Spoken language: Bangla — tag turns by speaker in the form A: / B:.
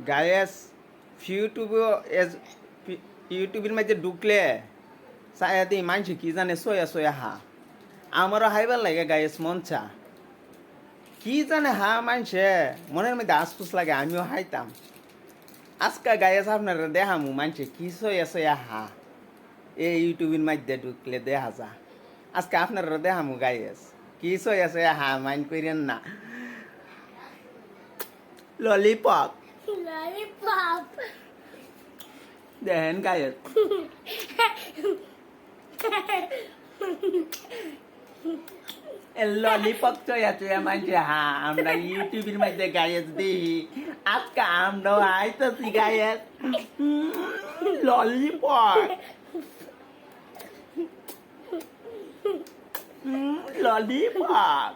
A: গায়েস ইউটিউবের মাঝে ঢুকলে সায়াদি মানুষ কি জানে সয়া সয়া হা আমারও হাইবার লাগে গায়েস মনচা কি জানে হা মানুষে মনের মধ্যে আশফুস লাগে আমিও হাইতাম আজকা গায়েস আপনারা দেখামু মানুষে কি সয়া সয়া হা এই ইউটিউবের মাঝে ঢুকলে দেখা যা আজকে আপনারা দেখামু গায়েস কি সয়া সয়া হা মাইন্ড করেন না ললিপপ
B: Lollipop.
A: দেখেন গায়েস ললিপপ চয়া চয়া মানছে হা আমরা ইউটিউবের মধ্যে গায়েস দিই আজকে আমরাও আইতেছি গায়েস ললিপপ ললিপপ